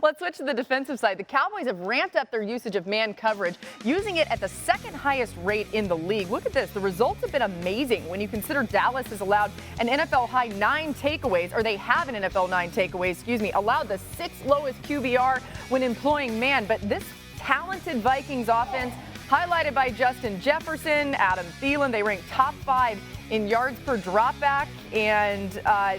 Let's switch to the defensive side. The Cowboys have ramped up their usage of man coverage, using it at the second highest rate in the league. Look at this. The results have been amazing when you consider Dallas has allowed an NFL high 9 takeaways, or they have an NFL 9 takeaways, allowed the 6th lowest QBR when employing man. But this talented Vikings offense, highlighted by Justin Jefferson, Adam Thielen, they rank top 5 in yards per dropback and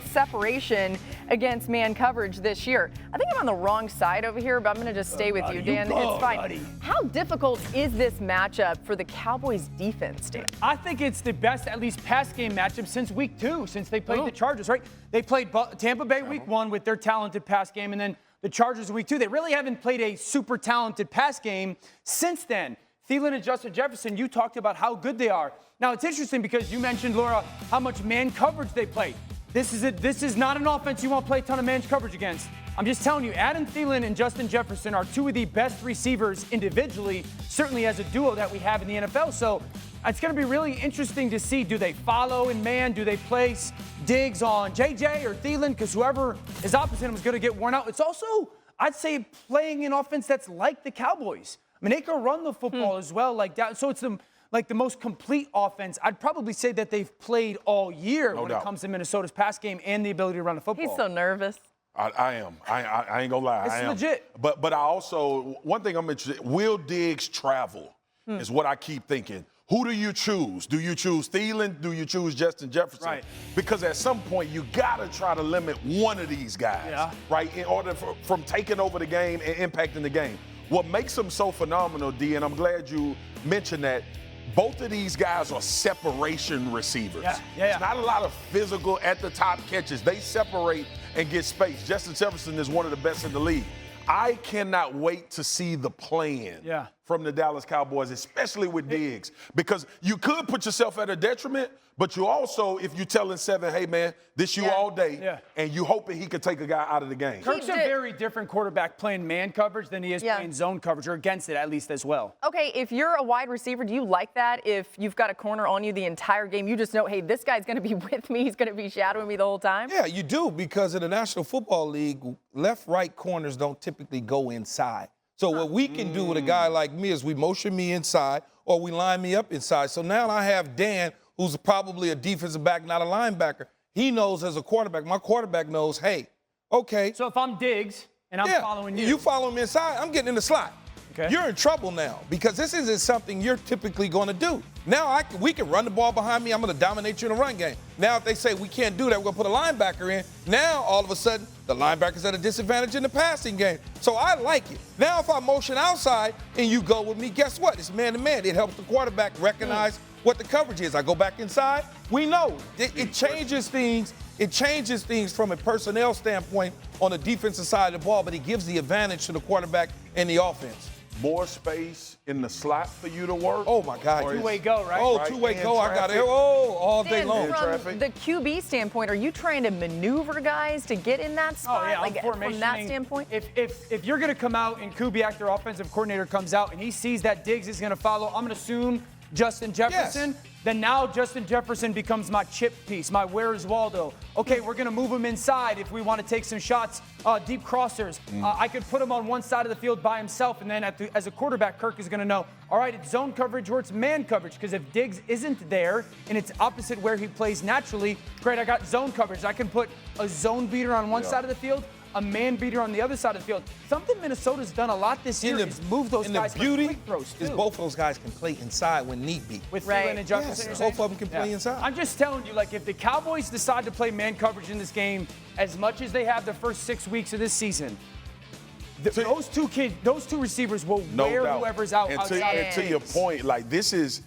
separation against man coverage this year. I think I'm on the wrong side over here, but I'm going to just stay with you, Dan. It's fine. Buddy. How difficult is this matchup for the Cowboys defense, Dan? I think it's the best, at least pass game matchup since week 2, since they played the Chargers, right? They played Tampa Bay week 1 with their talented pass game, and then the Chargers week 2. They really haven't played a super talented pass game since then. Thielen and Justin Jefferson, you talked about how good they are. Now, it's interesting because you mentioned, Laura, how much man coverage they played. This is not an offense you want to play a ton of man coverage against. I'm just telling you, Adam Thielen and Justin Jefferson are 2 of the best receivers individually, certainly as a duo that we have in the NFL. So it's going to be really interesting to see, do they follow in man? Do they place Diggs on JJ or Thielen? Because whoever is opposite him is going to get worn out. It's also, I'd say, playing an offense that's like the Cowboys. I mean, they can run the football as well like that. So it's the most complete offense I'd probably say that they've played all year when it comes to Minnesota's pass game and the ability to run the football. He's so nervous. I am. I ain't gonna lie. It's legit. But I also, one thing I'm interested in, will Diggs travel is what I keep thinking. Who do you choose? Do you choose Thielen? Do you choose Justin Jefferson? Right. Because at some point, you got to try to limit one of these guys, right, in order from taking over the game and impacting the game. What makes them so phenomenal, D, and I'm glad you mentioned that, both of these guys are separation receivers. It's not a lot of physical at the top catches. They separate and get space. Justin Jefferson is one of the best in the league. I cannot wait to see the plan from the Dallas Cowboys, especially with Diggs, because you could put yourself at a detriment, but you also, if you're telling Seven, hey, man, this you all day, and you hoping he could take a guy out of the game. Kirk's a very different quarterback playing man coverage than he is playing zone coverage, or against it at least as well. Okay, if you're a wide receiver, do you like that? If you've got a corner on you the entire game, you just know, hey, this guy's going to be with me. He's going to be shadowing me the whole time? Yeah, you do, because in the National Football League, left-right corners don't typically go inside. So what we can do with a guy like me is we motion me inside or we line me up inside. So now I have Dan, who's probably a defensive back, not a linebacker. He knows as a quarterback. My quarterback knows, hey, okay. So if I'm Diggs and I'm following you. You follow me inside, I'm getting in the slot. Okay. You're in trouble now because this isn't something you're typically going to do. Now we can run the ball behind me. I'm going to dominate you in the run game. Now if they say we can't do that, we're going to put a linebacker in. Now all of a sudden the linebacker's at a disadvantage in the passing game. So I like it. Now if I motion outside and you go with me, guess what? It's man-to-man. It helps the quarterback recognize what the coverage is. I go back inside. We know it changes things. It changes things from a personnel standpoint on the defensive side of the ball, but it gives the advantage to the quarterback and the offense. More space in the slot for you to work. Oh, my God. Two-way go, right? Oh, two-way go. I got it. Oh, all day long. From the QB standpoint, are you trying to maneuver guys to get in that spot? Oh, yeah, like, from that standpoint? If you're going to come out and Kubiak, their offensive coordinator, comes out and he sees that Diggs is going to follow, I'm going to assume Justin Jefferson, then now Justin Jefferson becomes my chip piece, my where is Waldo. Okay, we're going to move him inside if we want to take some shots, deep crossers. I could put him on one side of the field by himself, and then as a quarterback, Kirk is going to know, all right, it's zone coverage or it's man coverage, because if Diggs isn't there and it's opposite where he plays naturally, great, I got zone coverage. I can put a zone beater on one side of the field, a man beater on the other side of the field. Something Minnesota's done a lot this year is move those guys for quick throws, too. Is both of those guys can play inside when need be. With Thielen and Jefferson, both of them can play inside. I'm just telling you, like, if the Cowboys decide to play man coverage in this game as much as they have the first 6 weeks of this season, those two receivers will wear whoever's out. And to your point, like, this is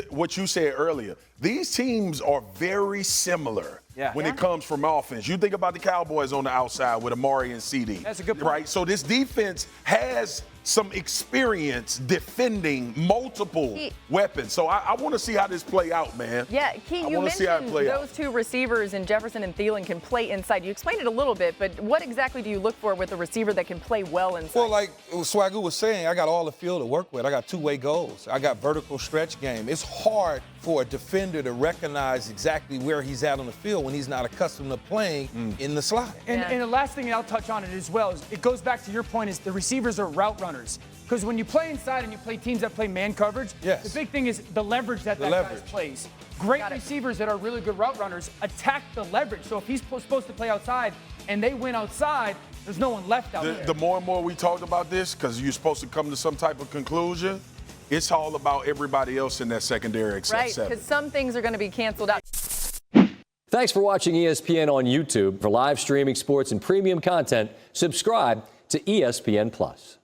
what you said earlier. These teams are very similar when it comes from offense. You think about the Cowboys on the outside with Amari and CD. That's a good point. Right? So this defense has some experience defending multiple weapons. So I want to see how this play out, man. Yeah, Key, you mentioned those two receivers in Jefferson and Thielen can play inside. You explained it a little bit, but what exactly do you look for with a receiver that can play well inside? Well, like Swagoo was saying, I got all the field to work with. I got two-way goals. I got vertical stretch game. It's hard for a defender to recognize exactly where he's at on the field when he's not accustomed to playing in the slot. And the last thing, and I'll touch on it as well, is it goes back to your point, is the receivers are route runners. Because when you play inside and you play teams that play man coverage, the big thing is the leverage that guy plays. Great receivers that are really good route runners attack the leverage. So if he's supposed to play outside and they win outside, there's no one left out there. The more and more we talk about this, because you're supposed to come to some type of conclusion, it's all about everybody else in that secondary except Right, because some things are going to be canceled out. Thanks for watching ESPN on YouTube. For live streaming sports and premium content, subscribe to ESPN+.